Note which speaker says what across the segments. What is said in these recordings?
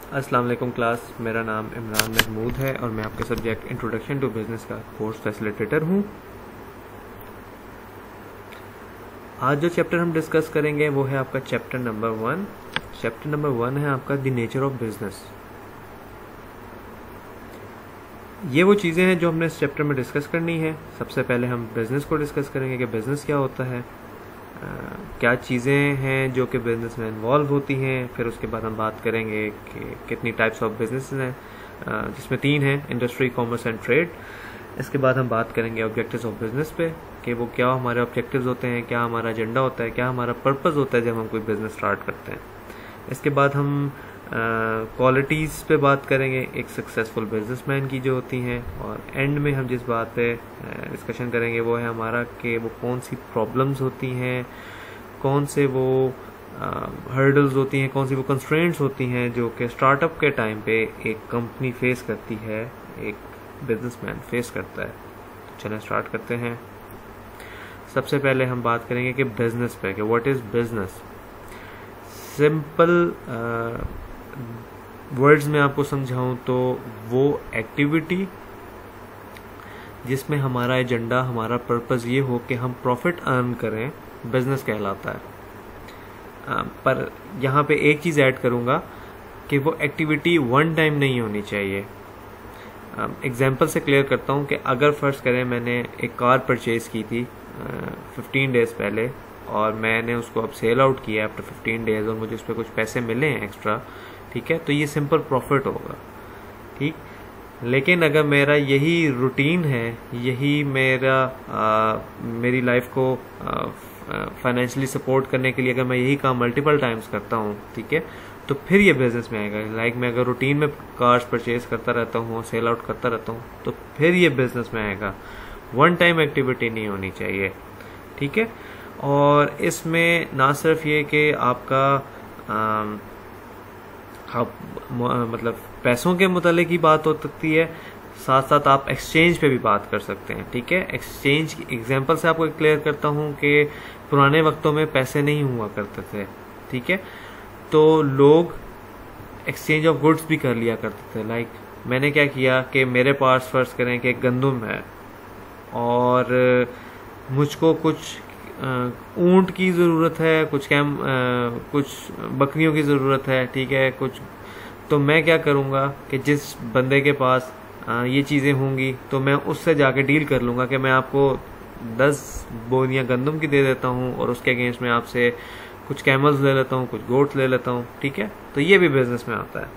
Speaker 1: अस्सलाम वालेकुम क्लास, मेरा नाम इमरान महमूद है और मैं आपके सब्जेक्ट इंट्रोडक्शन टू बिज़नेस का कोर्स फैसिलिटेटर हूँ। आज जो चैप्टर हम डिस्कस करेंगे वो है आपका चैप्टर नंबर 1। चैप्टर नंबर 1 है आपका द नेचर ऑफ बिजनेस। ये वो चीज़ें हैं जो हमने इस चैप्टर में डिस्कस करनी है। सबसे पहले हम बिज़नेस को डिस्कस करेंगे कि बिज़नेस क्या होता है, क्या चीज़ें हैं जो कि बिज़नेस में इन्वॉल्व होती हैं। फिर उसके बाद हम बात करेंगे कि कितनी टाइप्स ऑफ बिजनेस हैं, जिसमें 3 हैं, इंडस्ट्री, कॉमर्स एंड ट्रेड। इसके बाद हम बात करेंगे ऑब्जेक्टिव्स ऑफ बिज़नेस पे कि वो क्या हमारे ऑब्जेक्टिव्स होते हैं, क्या हमारा एजेंडा होता है, क्या हमारा पर्पस होता है जब हम कोई बिज़नेस स्टार्ट करते हैं। इसके बाद हम क्वालिटीज़ पे बात करेंगे एक सक्सेसफुल बिजनेसमैन की जो होती हैं, और एंड में हम जिस बात पे डिस्कशन करेंगे वो है हमारा कि वो कौन सी प्रॉब्लम्स होती हैं, कौन से वो हर्डल्स होती हैं, कौन सी वो कंस्ट्रेंट्स होती हैं जो कि स्टार्टअप के टाइम पे एक कंपनी फेस करती है, एक बिजनेसमैन फेस करता है। चलें स्टार्ट करते हैं। सबसे पहले हम बात करेंगे कि बिजनेस पे कि what is business. Simple words में आपको समझाऊं तो वो एक्टिविटी जिसमें हमारा एजेंडा, हमारा पर्पस ये हो कि हम प्रॉफिट अर्न करें, बिजनेस कहलाता है। पर यहाँ पे एक चीज़ ऐड करूँगा कि वो एक्टिविटी वन टाइम नहीं होनी चाहिए। एग्जाम्पल से क्लियर करता हूँ कि अगर फर्स्ट करें मैंने एक कार परचेज़ की थी 15 डेज़ पहले और मैंने उसको अब सेल आउट किया आफ्टर 15 डेज़ और मुझे उस पर कुछ पैसे मिले हैं एक्स्ट्रा, ठीक है, तो ये सिंपल प्रॉफिट होगा, ठीक। लेकिन अगर मेरा यही रूटीन है, यही मेरी लाइफ को फाइनेंशियली सपोर्ट करने के लिए अगर मैं यही काम मल्टीपल टाइम्स करता हूँ, ठीक है, तो फिर ये बिजनेस में आएगा। लाइक मैं अगर रूटीन में कार्स परचेज करता रहता हूँ, सेल आउट करता रहता हूँ, तो फिर ये बिजनेस में आएगा। वन टाइम एक्टिविटी नहीं होनी चाहिए, ठीक है। और इसमें ना सिर्फ ये कि आपका मतलब पैसों के मुतालिक ही बात हो सकती है, साथ साथ आप एक्सचेंज पे भी बात कर सकते हैं, ठीक है। एक्सचेंज की एग्जांपल से आपको क्लियर करता हूँ कि पुराने वक्तों में पैसे नहीं हुआ करते थे, ठीक है, तो लोग एक्सचेंज ऑफ गुड्स भी कर लिया करते थे। लाइक मैंने क्या किया कि मेरे पास फर्ज करें कि गंदम है और मुझको कुछ ऊंट की ज़रूरत है, कुछ बकरियों की ज़रूरत है, ठीक है, कुछ, तो मैं क्या करूँगा कि जिस बंदे के पास ये चीज़ें होंगी तो मैं उससे जाके डील कर लूँगा कि मैं आपको 10 बोरियां गंदम की दे देता हूँ और उसके अगेंस्ट में आपसे कुछ कैमल्स ले लेता हूँ, कुछ गोट्स ले लेता हूँ, ठीक है। तो ये भी बिजनेस में आता है।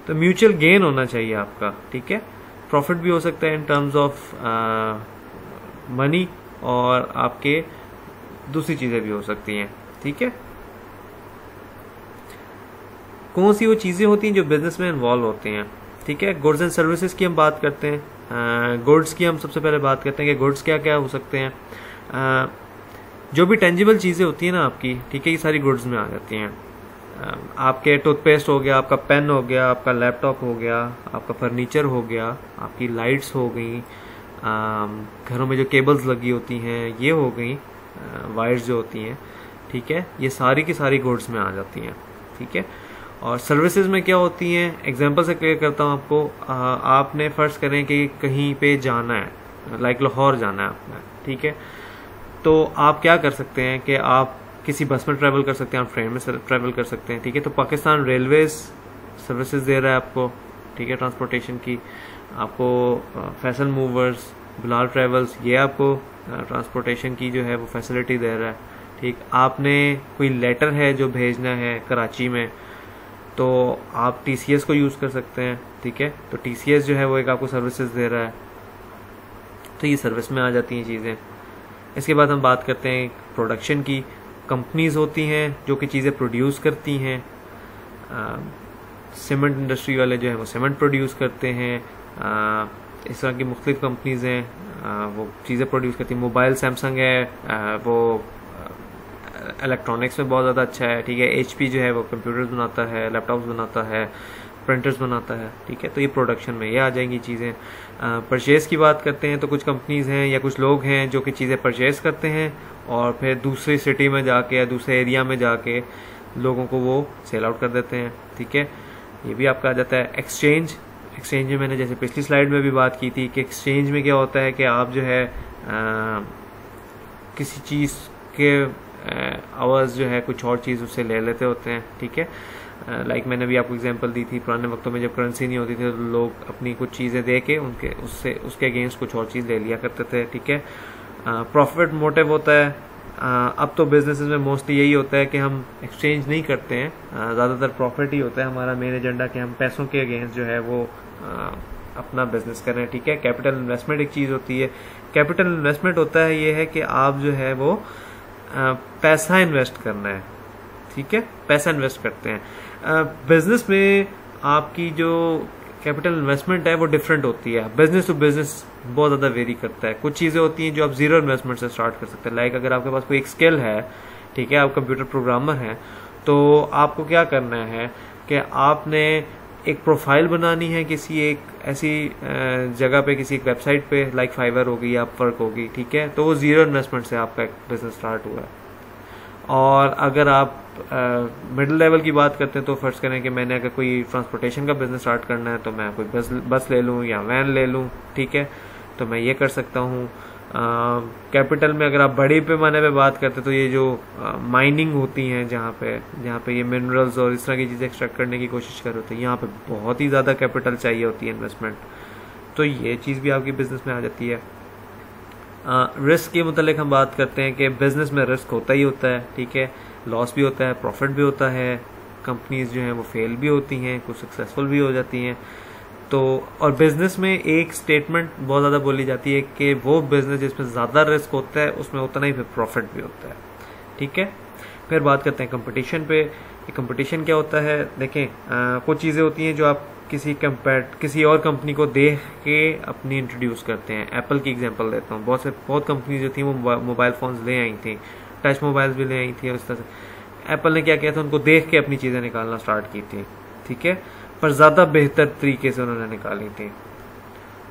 Speaker 1: तो म्यूचुअल गेन होना चाहिए आपका, ठीक है। प्रॉफिट भी हो सकता है इन टर्म्स ऑफ मनी और आपके दूसरी चीज़ें भी हो सकती हैं, ठीक है। कौन सी वो चीज़ें होती हैं जो बिजनेस में इन्वॉल्व होती हैं, ठीक है। गुड्स एंड सर्विसेज की हम बात करते हैं। गुड्स की हम सबसे पहले बात करते हैं कि गुड्स क्या क्या हो सकते हैं। जो भी टेंजिबल चीज़ें होती हैं ना आपकी, ठीक है, ये सारी गुड्स में आ जाती हैं। आपके टूथपेस्ट हो गया, आपका पेन हो गया, आपका लैपटॉप हो गया, आपका फर्नीचर हो गया, आपकी लाइट्स हो गई, घरों में जो केबल्स लगी होती हैं ये हो गई, वायर्स जो होती हैं, ठीक है, ये सारी की सारी गुड्स में आ जाती हैं, ठीक है। और सर्विसेज में क्या होती हैं, एग्जांपल से क्लियर करता हूँ आपको। आपने फर्ज करें कि कहीं पे जाना है, लाइक लाहौर जाना है आपने, ठीक है, तो आप क्या कर सकते हैं कि आप किसी बस में ट्रैवल कर सकते हैं, आप ट्रेन में ट्रैवल कर सकते हैं, ठीक है। तो पाकिस्तान रेलवेज सर्विसेज दे रहा है आपको, ठीक है, ट्रांसपोर्टेशन की। आपको फैसल मूवर्स, बिलाल ट्रैवल्स, ये आपको ट्रांसपोर्टेशन की जो है वो फैसिलिटी दे रहा है, ठीक। आपने कोई लेटर है जो भेजना है कराची में, तो आप TCS को यूज़ कर सकते हैं, ठीक है। तो TCS जो है वो एक आपको सर्विसेज दे रहा है, तो ये सर्विस में आ जाती हैं चीज़ें। इसके बाद हम बात करते हैं प्रोडक्शन की। कंपनीज होती हैं जो कि चीज़ें प्रोड्यूस करती हैं। सीमेंट इंडस्ट्री वाले जो है वो सीमेंट प्रोड्यूस करते हैं। इस तरह की मुख्तलिफ कंपनीज हैं वो चीज़ें प्रोड्यूस करती हैं। मोबाइल सैमसंग है वो इलेक्ट्रॉनिक्स में बहुत ज़्यादा अच्छा है, ठीक है। HP जो है वो कंप्यूटर्स बनाता है, लैपटॉप्स बनाता है, प्रिंटर्स बनाता है, ठीक है। तो ये प्रोडक्शन में ये आ जाएंगी चीज़ें। परचेज़ की बात करते हैं तो कुछ कंपनीज हैं या कुछ लोग हैं जो कि चीज़ें परचेज़ करते हैं और फिर दूसरी सिटी में जाके या दूसरे एरिया में जाके लोगों को वो सेल आउट कर देते हैं, ठीक है। ये भी आपका आ जाता है। एक्सचेंज में मैंने जैसे पिछली स्लाइड में भी बात की थी कि एक्सचेंज में क्या होता है कि आप जो है किसी चीज़ के आवाज़ जो है कुछ और चीज़ उससे ले लेते होते हैं, ठीक है। लाइक मैंने भी आपको एग्जांपल दी थी, पुराने वक्तों में जब करेंसी नहीं होती थी तो लोग अपनी कुछ चीज़ें दे के उसके अगेंस्ट कुछ और चीज़ ले लिया करते थे, ठीक है। प्रॉफिट मोटिव होता है। अब तो बिजनेस में मोस्टली यही होता है कि हम एक्सचेंज नहीं करते हैं, ज़्यादातर प्रॉफिट ही होता है हमारा मेन एजेंडा, कि हम पैसों के अगेंस्ट जो है वो अपना बिजनेस करें, ठीक है। कैपिटल इन्वेस्टमेंट एक चीज़ होती है। कैपिटल इन्वेस्टमेंट होता है ये है कि आप जो है वो पैसा इन्वेस्ट करना है, ठीक है, पैसा इन्वेस्ट करते हैं। बिजनेस में आपकी जो कैपिटल इन्वेस्टमेंट है वो डिफरेंट होती है, बिजनेस टू बिजनेस बहुत ज़्यादा वेरी करता है। कुछ चीज़ें होती हैं जो आप जीरो इन्वेस्टमेंट से स्टार्ट कर सकते हैं। लाइक अगर आपके पास कोई एक स्किल है, ठीक है, आप कंप्यूटर प्रोग्रामर हैं, तो आपको क्या करना है कि आपने एक प्रोफाइल बनानी है किसी एक ऐसी जगह पे, किसी एक वेबसाइट पे, लाइक फाइवर होगी या अपवर्क होगी, ठीक है। तो वो जीरो इन्वेस्टमेंट से आपका एक बिजनेस स्टार्ट हुआ है। और अगर आप मिडिल लेवल की बात करते हैं तो फर्ज करें कि मैंने अगर कोई ट्रांसपोर्टेशन का बिजनेस स्टार्ट करना है तो मैं कोई बस ले लूँ या वैन ले लूँ, ठीक है, तो मैं ये कर सकता हूँ। कैपिटल में अगर आप बड़े पैमाने पे बात करते हैं तो ये जो माइनिंग होती हैं जहाँ पे ये मिनरल्स और इस तरह की चीज़ें एक्सट्रैक्ट करने की कोशिश कर रहे होते हैं, यहाँ पे बहुत ही ज़्यादा कैपिटल चाहिए होती है, इन्वेस्टमेंट, तो ये चीज़ भी आपकी बिजनेस में आ जाती है। रिस्क के मुतालिक हम बात करते हैं कि बिजनेस में रिस्क होता ही होता है, ठीक है, लॉस भी होता है, प्रॉफिट भी होता है, कंपनीज जो हैं वो फेल भी होती हैं, कुछ सक्सेसफुल भी हो जाती हैं। तो और बिजनेस में एक स्टेटमेंट बहुत ज़्यादा बोली जाती है कि वो बिजनेस जिसमें ज़्यादा रिस्क होता है उसमें उतना ही फिर प्रॉफिट भी होता है, ठीक है। फिर बात करते हैं कंपटीशन पे। कंपटीशन क्या होता है, देखें कुछ चीज़ें होती हैं जो आप किसी और कंपनी को देख के अपनी इंट्रोड्यूस करते हैं। एप्पल की एग्जांपल देता हूँ, बहुत कंपनी जो थी वो मोबाइल फ़ोन्स ले आई थी, टच मोबाइल्स भी ले आई थी, और इस तरह से एप्पल ने क्या किया था, उनको देख के अपनी चीज़ें निकालना स्टार्ट की थी, ठीक है, पर ज़्यादा बेहतर तरीके से उन्होंने निकाली थी।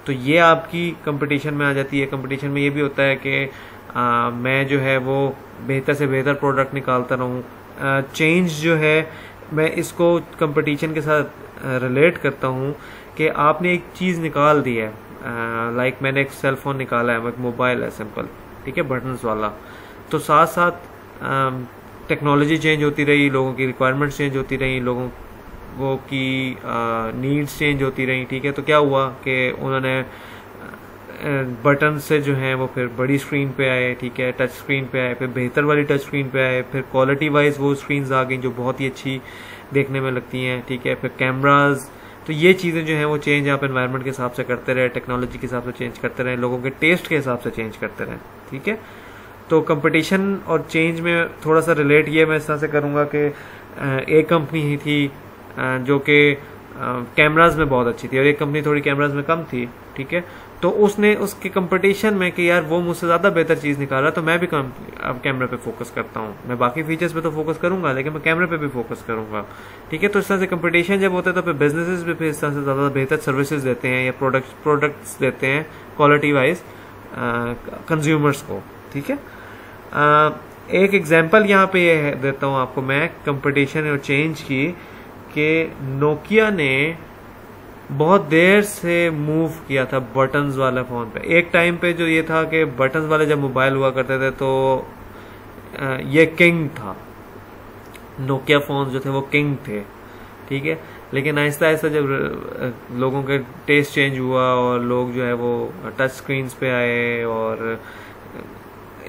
Speaker 1: तो ये आपकी कंपटीशन में आ जाती है। कंपटीशन में ये भी होता है कि मैं जो है वो बेहतर से बेहतर प्रोडक्ट निकालता रहूँ। चेंज जो है, मैं इसको कंपटीशन के साथ रिलेट करता हूँ कि आपने एक चीज़ निकाल दी है, लाइक मैंने एक सेल फोन निकाला है, एक मोबाइल है सिंपल, ठीक है, बटन्स वाला, तो साथ साथ टेक्नोलॉजी चेंज होती रही, लोगों की रिक्वायरमेंट्स चेंज होती रही, लोगों वो की नीड्स चेंज होती रही, ठीक है। तो क्या हुआ कि उन्होंने बटन से जो है वो फिर बड़ी स्क्रीन पे आए, ठीक है, टच स्क्रीन पे आए, फिर बेहतर वाली टच स्क्रीन पे आए, फिर क्वालिटी वाइज वो स्क्रीन्स आ गई जो बहुत ही अच्छी देखने में लगती हैं, ठीक है, फिर कैमराज। तो ये चीज़ें जो हैं वो चेंज आप एनवायरनमेंट के हिसाब से करते रहे, टेक्नोलॉजी के हिसाब से चेंज करते रहे, लोगों के टेस्ट के हिसाब से चेंज करते रहे, ठीक है। तो कंपटीशन और चेंज में थोड़ा सा रिलेट ये मैं इस तरह से करूँगा कि एक कंपनी ही थी जो कि कैमराज में बहुत अच्छी थी और एक कंपनी थोड़ी कैमराज में कम थी, ठीक है। तो उसने उसके कंपटीशन में कि यार वो मुझसे ज़्यादा बेहतर चीज़ निकाला, तो मैं भी अब कैमरे पे फोकस करता हूँ। मैं बाकी फीचर्स पे तो फोकस करूंगा लेकिन मैं कैमरे पे भी फोकस करूंगा, ठीक है। तो इस तरह से कंपटीशन जब होता है तो फिर बिजनेसेस भी फिर इस तरह से ज़्यादा बेहतर सर्विसेज देते हैं या प्रोडक्ट्स देते हैं क्वालिटी वाइज कंज्यूमर्स को, ठीक है। एक एग्जाम्पल यहाँ पे ये देता हूँ आपको मैं कंपटीशन और चेंज की, कि नोकिया ने बहुत देर से मूव किया था बटन्स वाले फ़ोन पे। एक टाइम पे जो ये था कि बटन्स वाले जब मोबाइल हुआ करते थे तो ये किंग था, नोकिया फ़ोन जो थे वो किंग थे, ठीक है। लेकिन आहिस्ता आहिस्ता जब लोगों के टेस्ट चेंज हुआ और लोग जो है वो टच स्क्रीन्स पे आए और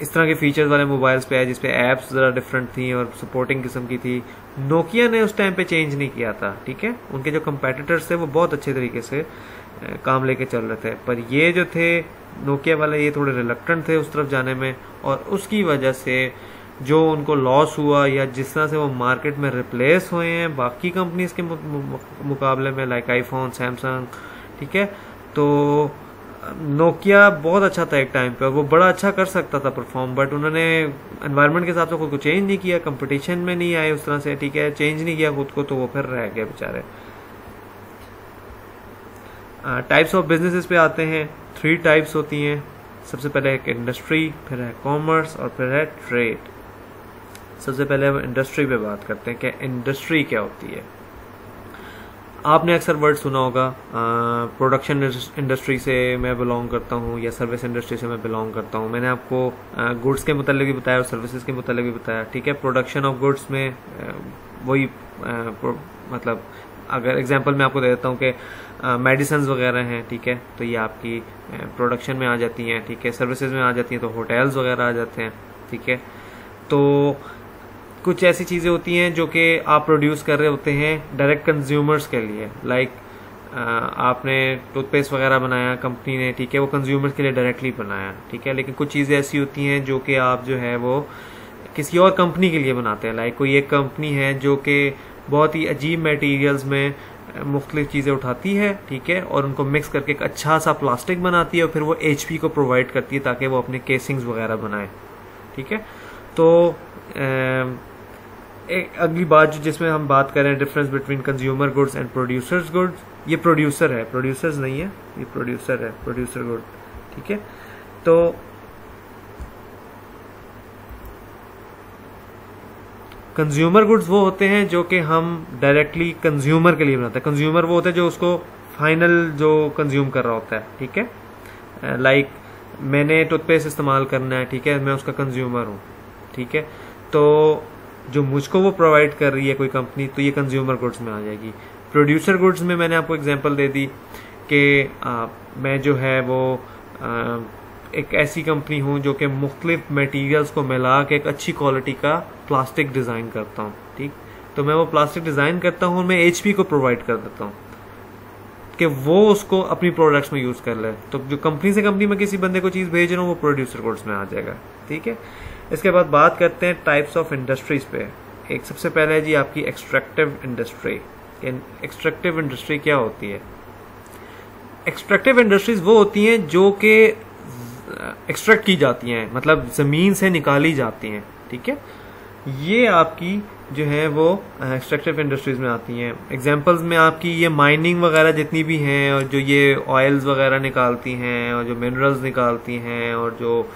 Speaker 1: इस तरह के फीचर्स वाले मोबाइल्स पे आए जिसपे एप्स ज़रा डिफरेंट थी और सपोर्टिंग किस्म की थी, नोकिया ने उस टाइम पे चेंज नहीं किया था, ठीक है। उनके जो कंपेटिटर्स थे वो बहुत अच्छे तरीके से काम लेके चल रहे थे, पर ये जो थे नोकिया वाले ये थोड़े रिलक्टेंट थे उस तरफ जाने में, और उसकी वजह से जो उनको लॉस हुआ या जिस तरह से वो मार्केट में रिप्लेस हुए हैं बाकी कंपनीज के मुकाबले में, लाइक आईफोन, सैमसंग, ठीक है। तो नोकिया बहुत अच्छा था एक टाइम पे, वो बड़ा अच्छा कर सकता था परफॉर्म, बट उन्होंने एनवायरनमेंट के हिसाब से खुद को चेंज नहीं किया, कंपटीशन में नहीं आए उस तरह से, ठीक है, चेंज नहीं किया खुद को, तो वो फिर रह गए बेचारे। टाइप्स ऑफ बिजनेसेस पे आते हैं। 3 टाइप्स होती हैं। सबसे पहले एक इंडस्ट्री, फिर है कॉमर्स और फिर है ट्रेड। सबसे पहले हम इंडस्ट्री पे बात करते हैं कि इंडस्ट्री क्या होती है। आपने अक्सर वर्ड सुना होगा, प्रोडक्शन इंडस्ट्री से मैं बिलोंग करता हूँ या सर्विस इंडस्ट्री से मैं बिलोंग करता हूँ। मैंने आपको गुड्स के मुतालिक भी बताया और सर्विसेज के मुतालिक भी बताया, ठीक है। प्रोडक्शन ऑफ गुड्स में वही मतलब अगर एग्जांपल मैं आपको दे देता हूँ कि मेडिसिन वगैरह हैं, ठीक है, तो ये आपकी प्रोडक्शन में आ जाती हैं, ठीक है। सर्विसेज में आ जाती हैं तो होटल्स वगैरह आ जाते हैं, ठीक है। तो कुछ ऐसी चीज़ें होती हैं जो कि आप प्रोड्यूस कर रहे होते हैं डायरेक्ट कंज्यूमर्स के लिए, लाइक आपने टूथपेस्ट वगैरह बनाया कंपनी ने, ठीक है, वो कंज्यूमर्स के लिए डायरेक्टली बनाया, ठीक है। लेकिन कुछ चीज़ें ऐसी होती हैं जो कि आप जो है वो किसी और कंपनी के लिए बनाते हैं, लाइक कोई एक कंपनी है जो कि बहुत ही अजीब मटेरियल्स में मुख्तलिफ चीज़ें उठाती है, ठीक है, और उनको मिक्स करके एक अच्छा सा प्लास्टिक बनाती है और फिर वो HP को प्रोवाइड करती है ताकि वो अपने केसिंग्स वगैरह बनाए, ठीक है। तो एक अगली बात जिसमें हम बात करें difference between consumer goods and producers goods, ये प्रोड्यूसर है, प्रोड्यूसर्स नहीं है, ये प्रोड्यूसर है, प्रोड्यूसर गुड, ठीक है। तो कंज्यूमर गुड्स वो होते हैं जो कि हम डायरेक्टली कंज्यूमर के लिए बनाते हैं। कंज्यूमर वो होते हैं जो उसको फाइनल जो कंज्यूम कर रहा होता है, ठीक है। लाइक मैंने टूथपेस्ट इस्तेमाल करना है, ठीक है, मैं उसका कंज्यूमर हूँ, ठीक है। तो जो मुझको वो प्रोवाइड कर रही है कोई कंपनी, तो ये कंज्यूमर गुड्स में आ जाएगी। प्रोड्यूसर गुड्स में मैंने आपको एग्जांपल दे दी कि मैं जो है वो एक ऐसी कंपनी हूँ जो कि मुख्तलिफ मटेरियल्स को मिला के एक अच्छी क्वालिटी का प्लास्टिक डिज़ाइन करता हूँ, ठीक। तो मैं वो प्लास्टिक डिज़ाइन करता हूँ और मैं HP को प्रोवाइड कर देता हूँ कि वो उसको अपनी प्रोडक्ट्स में यूज़ कर ले। तो जो कंपनी से कंपनी में किसी बंदे को चीज़ भेज रहा हूँ वो प्रोड्यूसर गुड्स में आ जाएगा, ठीक है। इसके बाद बात करते हैं टाइप्स ऑफ इंडस्ट्रीज पे। एक सबसे पहले है जी आपकी एक्सट्रैक्टिव इंडस्ट्री। एक्सट्रैक्टिव इंडस्ट्री क्या होती है? एक्सट्रैक्टिव इंडस्ट्रीज वो होती हैं जो कि एक्सट्रैक्ट की जाती हैं, मतलब जमीन से निकाली जाती हैं, ठीक है। ये आपकी जो है वो एक्सट्रैक्टिव इंडस्ट्रीज में आती हैं। एग्जांपल्स में आपकी ये माइनिंग वगैरह जितनी भी हैं और जो ये ऑयल्स वगैरह निकालती हैं और जो मिनरल्स निकालती हैं और जो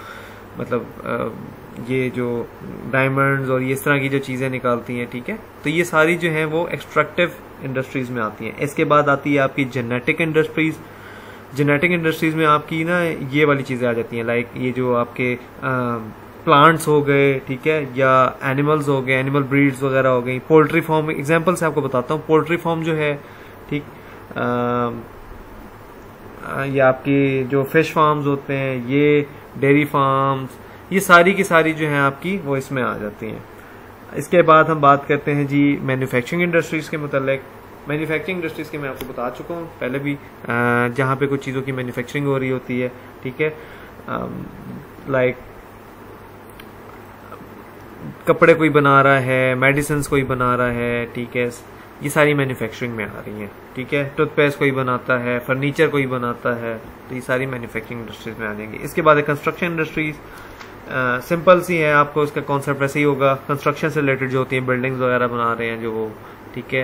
Speaker 1: मतलब ये जो डायमंड्स और ये इस तरह की जो चीज़ें निकालती हैं, ठीक है, तो ये सारी जो है वो एक्सट्रैक्टिव इंडस्ट्रीज में आती हैं। इसके बाद आती है आपकी जेनेटिक इंडस्ट्रीज। जेनेटिक इंडस्ट्रीज में आपकी ना ये वाली चीज़ें आ जाती हैं, लाइक ये जो आपके प्लांट्स हो गए, ठीक है, या एनिमल्स हो गए, एनिमल ब्रीड्स वगैरह हो गई। पोल्ट्री फार्म, एग्जांपल से आपको बताता हूँ। पोल्ट्री फार्म जो है, ठीक, ये आपकी जो फिश फार्म्स होते हैं, ये डेयरी फार्म्स, ये सारी की सारी जो है आपकी वो इसमें आ जाती हैं। इसके बाद हम बात करते हैं जी मैन्युफैक्चरिंग इंडस्ट्रीज के मुतालिक। मैन्युफैक्चरिंग इंडस्ट्रीज के मैं आपको बता चुका हूँ पहले भी, जहाँ पे कुछ चीज़ों की मैन्युफैक्चरिंग हो रही होती है, ठीक है, लाइक कपड़े कोई बना रहा है, मेडिसिन कोई बना रहा है, ठीक है, ये सारी मैन्युफैक्चरिंग में आ रही हैं, ठीक है। टूथपेस्ट कोई बनाता है, फर्नीचर कोई बनाता है, तो ये सारी मैन्युफैक्चरिंग इंडस्ट्रीज में आ जाएंगी। इसके बाद कंस्ट्रक्शन इंडस्ट्रीज, सिंपल सी है, आपको इसका कॉन्सेप्ट ऐसे ही होगा। कंस्ट्रक्शन से रिलेटेड जो होती है, बिल्डिंग्स वगैरह बना रहे हैं जो वो, ठीक है,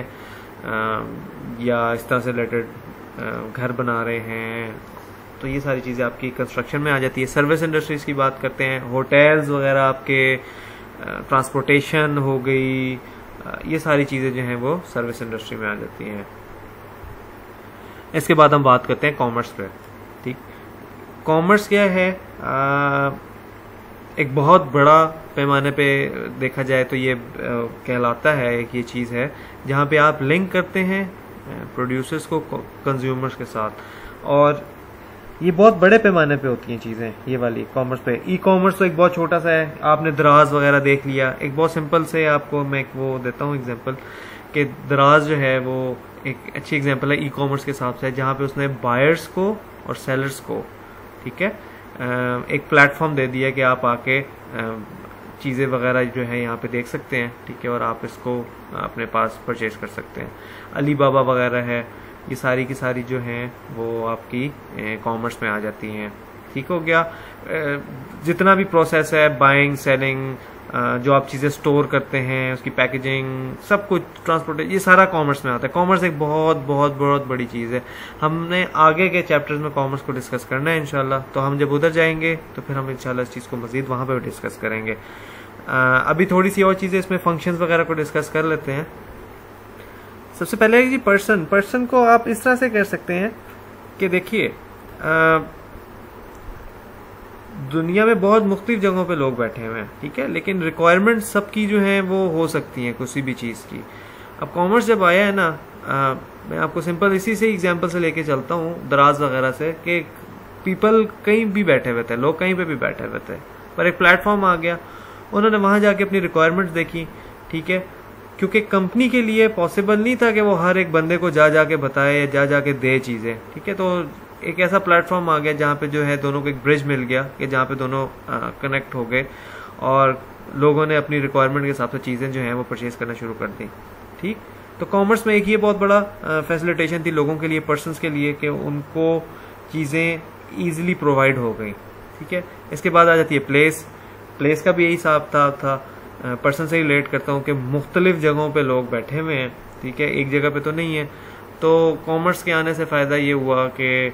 Speaker 1: या इस तरह से रिलेटेड घर बना रहे हैं, तो ये सारी चीज़ें आपकी कंस्ट्रक्शन में आ जाती है। सर्विस इंडस्ट्रीज की बात करते हैं, होटल्स वगैरह आपके, ट्रांसपोर्टेशन हो गई, ये सारी चीज़ें जो हैं वो सर्विस इंडस्ट्री में आ जाती हैं। इसके बाद हम बात करते हैं कॉमर्स पे, ठीक। कॉमर्स क्या है? एक बहुत बड़ा पैमाने पे देखा जाए तो ये कहलाता है, एक ये चीज़ है जहाँ पे आप लिंक करते हैं प्रोड्यूसर्स को कंज्यूमर्स के साथ, और ये बहुत बड़े पैमाने पे होती हैं चीज़ें ये वाली कॉमर्स पे। ई कॉमर्स तो एक बहुत छोटा सा है, आपने दराज वगैरह देख लिया। एक बहुत सिंपल से आपको मैं एक वो देता हूँ एग्जांपल कि दराज जो है वो एक अच्छी एग्जांपल है ई कॉमर्स के हिसाब से, जहाँ पे उसने बायर्स को और सेलर्स को, ठीक है, एक प्लेटफॉर्म दे दिया कि आप आके चीज़ें वगैरह जो है यहाँ पे देख सकते हैं, ठीक है, और आप इसको अपने पास परचेज कर सकते हैं। अली बाबा वगैरह है, ये सारी की सारी जो हैं वो आपकी कॉमर्स में आ जाती हैं, ठीक हो गया। जितना भी प्रोसेस है, बाइंग, सेलिंग, जो आप चीज़ें स्टोर करते हैं, उसकी पैकेजिंग, सब कुछ, ट्रांसपोर्ट, ये सारा कॉमर्स में आता है। कॉमर्स एक बहुत बहुत बहुत बड़ी चीज़ है। हमने आगे के चैप्टर्स में कॉमर्स को डिस्कस करना है इंशाल्लाह, तो हम जब उधर जाएंगे तो फिर हम इंशाल्लाह इस चीज़ को मज़ीद वहाँ पर डिस्कस करेंगे। अभी थोड़ी सी और चीज़ें इसमें फंक्शंस वगैरह को डिस्कस कर लेते हैं। सबसे पहले जी पर्सन को आप इस तरह से कर सकते हैं कि देखिए दुनिया में बहुत मुख्तलिफ जगहों पे लोग बैठे हुए हैं, ठीक है, लेकिन रिक्वायरमेंट सबकी जो है वो हो सकती हैं किसी भी चीज़ की। अब कॉमर्स जब आया है ना, मैं आपको सिंपल इसी से एग्जांपल से लेके चलता हूँ, दराज वगैरह से, कि पीपल कहीं भी बैठे हुए थे, लोग कहीं पे भी बैठे हुए थे, पर एक प्लेटफॉर्म आ गया, उन्होंने वहां जाके अपनी रिक्वायरमेंट्स देखी, ठीक है, क्योंकि कंपनी के लिए पॉसिबल नहीं था कि वो हर एक बंदे को जा जाके बताए या जा जाके दे चीज़ें, ठीक है, तो एक ऐसा प्लेटफॉर्म आ गया जहाँ पे जो है दोनों को एक ब्रिज मिल गया कि जहाँ पे दोनों कनेक्ट हो गए और लोगों ने अपनी रिक्वायरमेंट के हिसाब से चीज़ें जो हैं वो परचेज करना शुरू कर दी, ठीक। तो कॉमर्स में एक ये बहुत बड़ा फैसिलिटेशन थी लोगों के लिए, पर्सनस के लिए, कि उनको चीज़ें ईजिली प्रोवाइड हो गई, ठीक है। इसके बाद आ जाती है प्लेस का भी यही हिसाब था पर्सन से रिलेट करता हूँ कि मुख्तलिफ जगहों पे लोग बैठे हुए हैं, ठीक है, एक जगह पे तो नहीं है। तो कॉमर्स के आने से फ़ायदा ये हुआ कि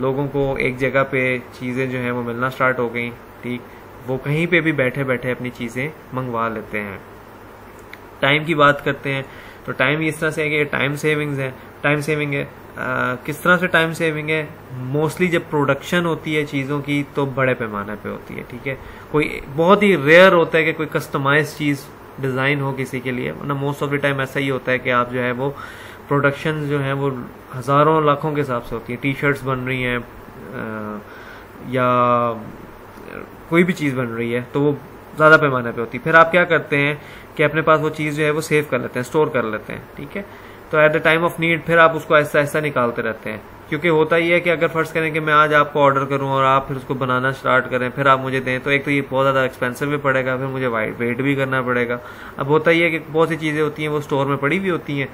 Speaker 1: लोगों को एक जगह पे चीज़ें जो हैं वो मिलना स्टार्ट हो गई, ठीक, वो कहीं पे भी बैठे बैठे अपनी चीज़ें मंगवा लेते हैं। टाइम की बात करते हैं तो टाइम इस तरह से है कि टाइम सेविंग है। किस तरह से टाइम सेविंग है? मोस्टली जब प्रोडक्शन होती है चीज़ों की तो बड़े पैमाने पे होती है, ठीक है, कोई बहुत ही रेयर होता है कि कोई कस्टमाइज चीज़ डिज़ाइन हो किसी के लिए, वरना मोस्ट ऑफ द टाइम ऐसा ही होता है कि आप जो है वो प्रोडक्शन जो है वो हज़ारों लाखों के हिसाब से होती है। टी शर्ट्स बन रही हैं या कोई भी चीज़ बन रही है तो वो ज़्यादा पैमाने पे होती है। फिर आप क्या करते हैं कि अपने पास वो चीज़ जो है वो सेव कर लेते हैं, स्टोर कर लेते हैं, ठीक है, तो at the time of need फिर आप उसको ऐसा ऐसा निकालते रहते हैं। क्योंकि होता ही है कि अगर फर्ज करें कि मैं आज आपको ऑर्डर करूं और आप फिर उसको बनाना स्टार्ट करें, फिर आप मुझे दें, तो एक तो ये बहुत ज़्यादा एक्सपेंसिव भी पड़ेगा, फिर मुझे वेट भी करना पड़ेगा। अब होता ही है कि बहुत सी चीज़ें होती हैं वो स्टोर में पड़ी हुई होती हैं,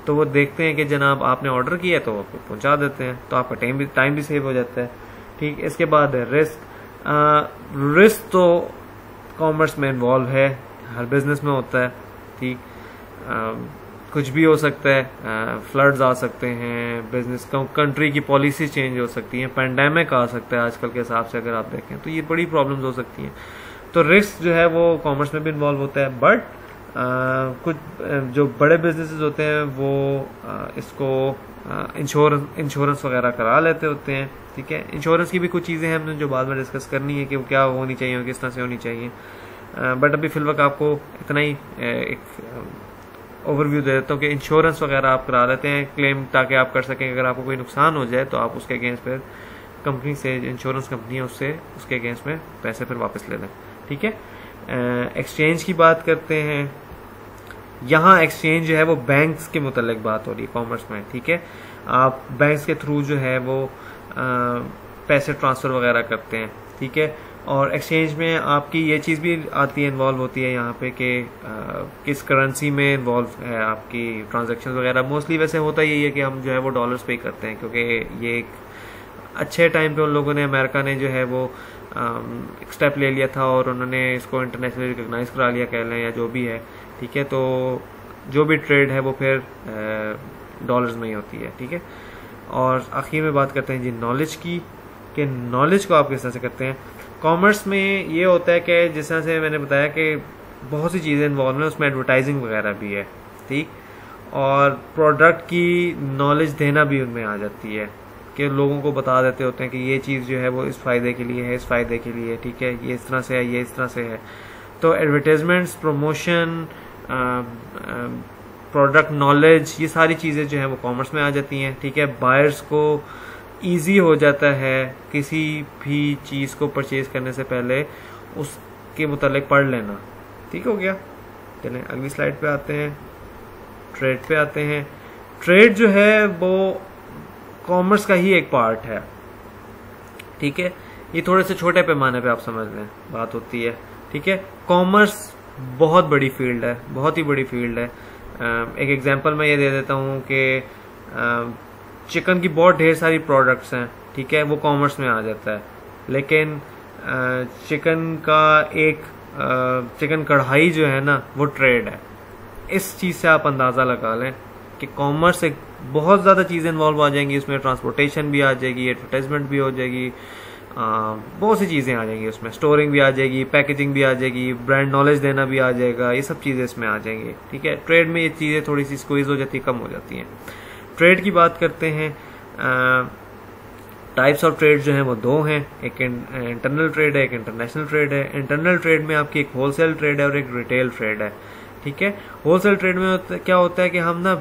Speaker 1: तो वो देखते हैं कि जनाब आपने ऑर्डर किया है तो आपको पहुँचा देते हैं, तो आपका टाइम भी सेव हो जाता है, ठीक। इसके बाद है रिस्क तो कॉमर्स में इन्वॉल्व है, हर बिजनेस में होता है, ठीक, कुछ भी हो सकता है, फ्लड्स आ सकते हैं, बिजनेस कंट्री की पॉलिसी चेंज हो सकती है, पैंडेमिक आ सकता है आजकल के हिसाब से अगर आप देखें तो ये बड़ी प्रॉब्लम्स हो सकती हैं। तो रिस्क जो है वो कॉमर्स में भी इन्वॉल्व होता है, बट कुछ जो बड़े बिजनेसेस होते हैं वो इसको इंश्योरेंस वगैरह करा लेते होते हैं, ठीक है। इंश्योरेंस की भी कुछ चीज़ें हैं हमने जो बाद में डिस्कस करनी है कि वो क्या होनी चाहिए और किस तरह से होनी चाहिए, बट अभी फिलहाल आपको इतना ही एक ओवरव्यू दे देता हूँ कि इंश्योरेंस वगैरह आप करा लेते हैं क्लेम, ताकि आप कर सकें अगर आपको कोई नुकसान हो जाए तो आप उसके अगेंस्ट फिर कंपनी से, इंश्योरेंस कंपनी है उससे उसके अगेंस्ट में पैसे फिर वापस ले लें, ठीक है। एक्सचेंज की बात करते हैं, यहाँ एक्सचेंज जो है वो बैंक्स के मुतल्लिक बात हो रही है कॉमर्स में, ठीक है। आप बैंक्स के थ्रू जो है वो पैसे ट्रांसफ़र वगैरह करते हैं, ठीक है। और एक्सचेंज में आपकी ये चीज़ भी आती है, इन्वॉल्व होती है यहाँ पे कि किस करेंसी में इन्वॉल्व है आपकी ट्रांजैक्शन वगैरह। मोस्टली वैसे होता यही है कि हम जो है वो डॉलर्स पे करते हैं, क्योंकि ये एक अच्छे टाइम पे उन लोगों ने, अमेरिका ने जो है वो एक स्टेप ले लिया था और उन्होंने इसको इंटरनेशनली रिकॉग्नाइज करा लिया कह लें या जो भी है, ठीक है। तो जो भी ट्रेड है वो फिर डॉलर्स में ही होती है, ठीक है। और आखिर में बात करते हैं जी नॉलेज की, कि नॉलेज को आप किस तरह से करते हैं। कॉमर्स में ये होता है कि जिस तरह से मैंने बताया कि बहुत सी चीज़ें इन्वॉल्व हैं, उसमें एडवर्टाइजिंग वगैरह भी है, ठीक, और प्रोडक्ट की नॉलेज देना भी उनमें आ जाती है कि लोगों को बता देते होते हैं कि ये चीज़ जो है वो इस फ़ायदे के लिए है, इस फ़ायदे के लिए, ठीक है, ये इस तरह से है, ये इस तरह से है। तो एडवर्टाइजमेंट्स, प्रमोशन, प्रोडक्ट नॉलेज, ये सारी चीज़ें जो है वो कॉमर्स में आ जाती हैं, ठीक है। बायर्स को ईजी हो जाता है किसी भी चीज़ को परचेज करने से पहले उसके मुतालिक पढ़ लेना, ठीक हो गया। चलें अगली स्लाइड पे आते हैं, ट्रेड पे आते हैं। ट्रेड जो है वो कॉमर्स का ही एक पार्ट है, ठीक है। ये थोड़े से छोटे पैमाने पे आप समझ लें बात होती है, ठीक है। कॉमर्स बहुत बड़ी फील्ड है, बहुत ही बड़ी फील्ड है। एक एग्जांपल मैं ये दे देता हूँ कि चिकन की बहुत ढेर सारी प्रोडक्ट्स हैं, ठीक है, वो कॉमर्स में आ जाता है, लेकिन चिकन का एक चिकन कढ़ाई जो है ना वो ट्रेड है। इस चीज़ से आप अंदाज़ा लगा लें कि कॉमर्स एक बहुत ज़्यादा चीज़ें इन्वॉल्व आ जाएंगी, उसमें ट्रांसपोर्टेशन भी आ जाएगी, एडवर्टाइजमेंट भी हो जाएगी, बहुत सी चीज़ें आ जाएंगी उसमें, स्टोरिंग भी आ जाएगी, पैकेजिंग भी आ जाएगी, ब्रांड नॉलेज देना भी आ जाएगा, ये सब चीज़ें इसमें आ जाएंगी। ठीक है, ट्रेड में ये चीज़ें थोड़ी सी स्क्वीज हो जाती है, कम हो जाती हैं। ट्रेड की बात करते हैं, टाइप्स ऑफ ट्रेड जो हैं वो दो हैं, एक इंटरनल ट्रेड है, एक इंटरनेशनल ट्रेड है। इंटरनल ट्रेड में आपकी एक होलसेल ट्रेड है और एक रिटेल ट्रेड है। ठीक है, होलसेल ट्रेड में क्या होता है कि हम ना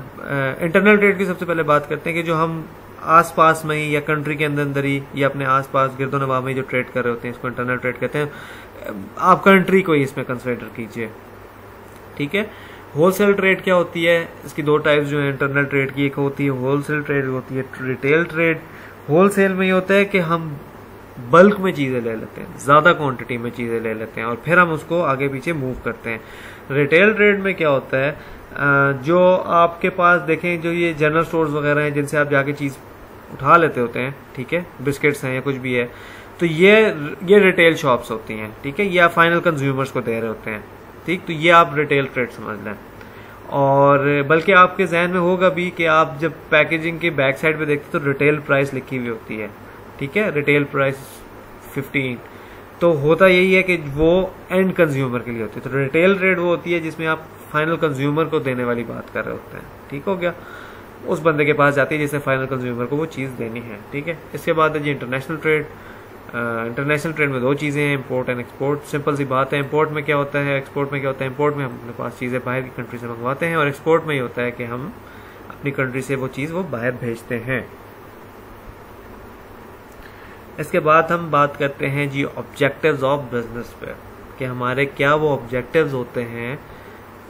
Speaker 1: इंटरनल ट्रेड की सबसे पहले बात करते हैं कि जो हम आसपास में ही या कंट्री के अंदर ही या अपने आसपास गिरदो नवा में जो ट्रेड कर रहे होते हैं, इसको इंटरनल ट्रेड कहते हैं। आप कंट्री को ही इसमें कंसिडर कीजिए। ठीक है, होलसेल ट्रेड क्या होती है, इसकी दो टाइप्स जो है इंटरनल ट्रेड की, एक होती है होलसेल ट्रेड, होती है रिटेल ट्रेड। होलसेल में ये होता है कि हम बल्क में चीजें ले लेते हैं, ज्यादा क्वांटिटी में चीजें ले लेते हैं और फिर हम उसको आगे पीछे मूव करते हैं। रिटेल ट्रेड में क्या होता है, जो आपके पास देखें, जो ये जनरल स्टोर्स वगैरह हैं जिनसे आप जाके चीज उठा लेते होते हैं, ठीक है, बिस्किट्स हैं या कुछ भी है, तो ये रिटेल शॉप्स होती हैं। ठीक है, ये आप फाइनल कंज्यूमर्स को दे रहे होते हैं। ठीक, तो ये आप रिटेल ट्रेड समझ लें। और बल्कि आपके जहन में होगा भी कि आप जब पैकेजिंग के बैक साइड पे देखते तो रिटेल प्राइस लिखी हुई होती है। ठीक है, रिटेल प्राइस 15, तो होता यही है कि वो एंड कंज्यूमर के लिए होती है। तो रिटेल ट्रेड वो होती है जिसमें आप फाइनल कंज्यूमर को देने वाली बात कर रहे होते हैं। ठीक हो गया, उस बंदे के पास जाती है जिसने फाइनल कंज्यूमर को वो चीज़ देनी है। ठीक है, इसके बाद है जी इंटरनेशनल ट्रेड। इंटरनेशनल ट्रेड में दो चीज़ें हैं, इंपोर्ट एंड एक्सपोर्ट। सिंपल सी बात है, इंपोर्ट में क्या होता है, एक्सपोर्ट में क्या होता है। इंपोर्ट में हम अपने पास चीज़ें बाहर की कंट्री से मंगवाते हैं और एक्सपोर्ट में ये होता है कि हम अपनी कंट्री से वो चीज़ वो बाहर भेजते हैं। इसके बाद हम बात करते हैं जी ऑब्जेक्टिव्स ऑफ बिजनेस पे, कि हमारे क्या वो ऑब्जेक्टिव्स होते हैं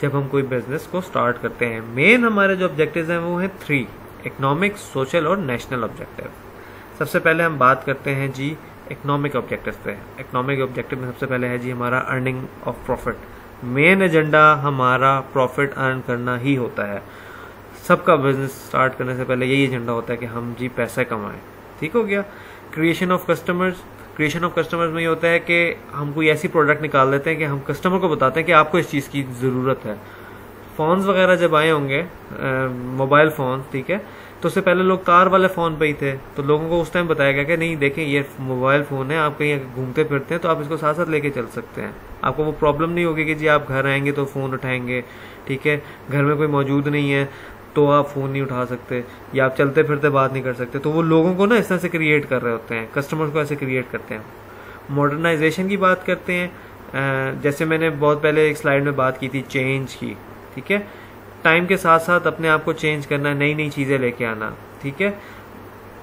Speaker 1: जब हम कोई बिजनेस को स्टार्ट करते हैं। मेन हमारे जो ऑब्जेक्टिव्स हैं वो हैं 3, इकोनॉमिक, सोशल और नेशनल ऑब्जेक्टिव। सबसे पहले हम बात करते हैं जी इकोनॉमिक ऑब्जेक्टिव पे। इकोनॉमिक ऑब्जेक्टिव में सबसे पहले है जी हमारा earning of profit. Main agenda हमारा प्रॉफिट अर्न करना ही होता है। सबका बिजनेस स्टार्ट करने से पहले यही एजेंडा होता है कि हम जी पैसे कमाएं। ठीक हो गया। Creation of customers. Creation of customers में ये होता है कि हम कोई ऐसी प्रोडक्ट निकाल देते हैं कि हम कस्टमर को बताते हैं कि आपको इस चीज़ की ज़रूरत है। फ़ोन्स वगैरह जब आए होंगे, मोबाइल फ़ोन, ठीक है, तो उससे पहले लोग तार वाले फ़ोन पे ही थे, तो लोगों को उस टाइम बताया गया कि नहीं देखें ये मोबाइल फ़ोन है, आप कहीं घूमते फिरते हैं तो आप इसको साथ साथ लेके चल सकते हैं। आपको वो प्रॉब्लम नहीं होगी कि जी आप घर आएंगे तो फ़ोन उठाएंगे, ठीक है, घर में कोई मौजूद नहीं है तो आप फ़ोन नहीं उठा सकते, या आप चलते फिरते बात नहीं कर सकते। तो वो लोगों को ना इस तरह से क्रिएट कर रहे होते हैं, कस्टमर्स को ऐसे क्रिएट करते हैं। मॉडर्नाइजेशन की बात करते हैं, जैसे मैंने बहुत पहले एक स्लाइड में बात की थी चेंज की, ठीक है, टाइम के साथ साथ अपने आप को चेंज करना, नई नई चीज़ें लेके आना। ठीक है,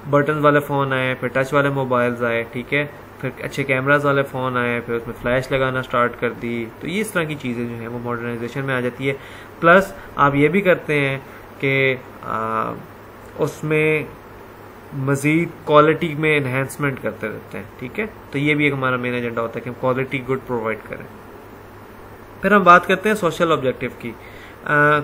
Speaker 1: बटन वाले फ़ोन आए, फिर टच वाले मोबाइल्स आए, ठीक है, फिर अच्छे कैमराज वाले फ़ोन आए, फिर उसमें फ्लैश लगाना स्टार्ट कर दी। तो ये इस तरह की चीज़ें जो हैं वो मॉडर्नाइजेशन में आ जाती है। प्लस आप ये भी करते हैं कि उसमें मज़ीद क्वालिटी में इन्हेंसमेंट करते रहते हैं। ठीक है, तो ये भी एक हमारा मेन एजेंडा होता है कि हम क्वालिटी गुड प्रोवाइड करें। फिर हम बात करते हैं सोशल ऑब्जेक्टिव की।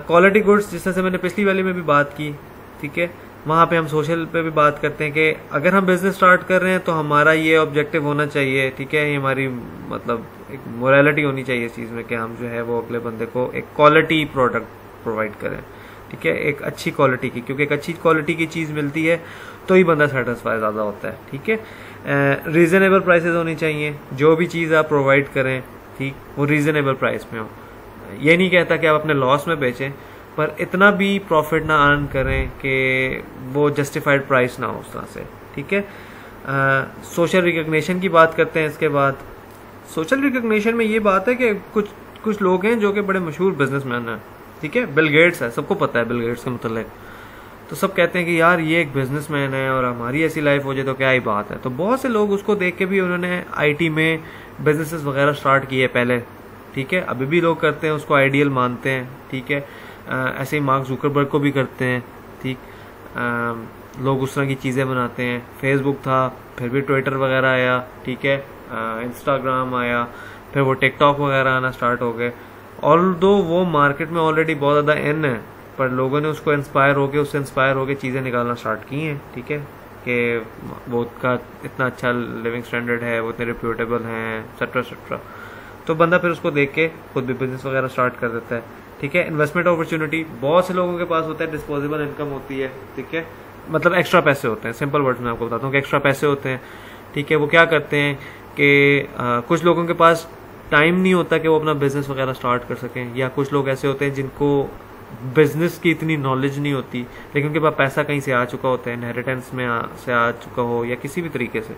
Speaker 1: क्वालिटी गुड्स, जिस तरह से मैंने पिछली वाली में भी बात की, ठीक है, वहाँ पे हम सोशल पे भी बात करते हैं कि अगर हम बिजनेस स्टार्ट कर रहे हैं तो हमारा ये ऑब्जेक्टिव होना चाहिए। ठीक है, ये हमारी मतलब एक मोरालिटी होनी चाहिए इस चीज़ में कि हम जो है वो अगले बंदे को एक क्वालिटी प्रोडक्ट प्रोवाइड करें। ठीक है, एक अच्छी क्वालिटी की, क्योंकि एक अच्छी क्वालिटी की चीज़ मिलती है तो ही बंदा सेटिस्फाई ज़्यादा होता है। ठीक है, रीजनेबल प्राइसेस होनी चाहिए, जो भी चीज़ आप प्रोवाइड करें, ठीक, वो रीजनेबल प्राइस में हो। ये नहीं कहता कि आप अपने लॉस में बेचें, पर इतना भी प्रॉफिट ना अर्न करें कि वो जस्टिफाइड प्राइस ना हो उस तरह से। ठीक है, सोशल रिकग्निशन की बात करते हैं। इसके बाद सोशल रिकग्निशन में ये बात है कि कुछ लोग हैं जो कि बड़े मशहूर बिजनेसमैन हैं। ठीक है, बिल गेट्स है, सबको पता है बिल गेट्स के मतलब, तो सब कहते हैं कि यार ये एक बिजनेसमैन है और हमारी ऐसी लाइफ हो जाए तो क्या ही बात है। तो बहुत से लोग उसको देख के भी उन्होंने आईटी में बिजनेसेस वगैरह स्टार्ट किए पहले। ठीक है, अभी भी लोग करते हैं, उसको आइडियल मानते हैं। ठीक है, ऐसे ही मार्क जुकरबर्ग को भी करते हैं। ठीक, लोग उस तरह की चीज़ें बनाते हैं। फेसबुक था, फिर भी ट्विटर वगैरह आया, ठीक है, इंस्टाग्राम आया, फिर वो टिकटॉक वगैरह आना स्टार्ट हो गए। ऑल्दो वो मार्केट में ऑलरेडी बहुत ज़्यादा इन है, पर लोगों ने उसको उससे इंस्पायर होकर चीज़ें निकालना स्टार्ट की हैं। ठीक है, कि वो उसका इतना अच्छा लिविंग स्टैंडर्ड है, वो इतने रिप्यूटेबल हैं, एक्सेट्रा एक्सेट्रा। तो बंदा फिर उसको देख के खुद भी बिजनेस वगैरह स्टार्ट कर देता है। ठीक है, इन्वेस्टमेंट अपॉर्चुनिटी बहुत से लोगों के पास होता है, डिस्पोजेबल इनकम होती है। ठीक है, मतलब एक्स्ट्रा पैसे होते हैं। सिंपल वर्ड्स में आपको बताता हूँ कि एक्स्ट्रा पैसे होते हैं, ठीक है, वो क्या करते हैं कि कुछ लोगों के पास टाइम नहीं होता कि वो अपना बिजनेस वगैरह स्टार्ट कर सकें, या कुछ लोग ऐसे होते हैं जिनको बिजनेस की इतनी नॉलेज नहीं होती, लेकिन उनके पास पैसा कहीं से आ चुका होता है, इनहेरिटेंस में से आ चुका हो या किसी भी तरीके से,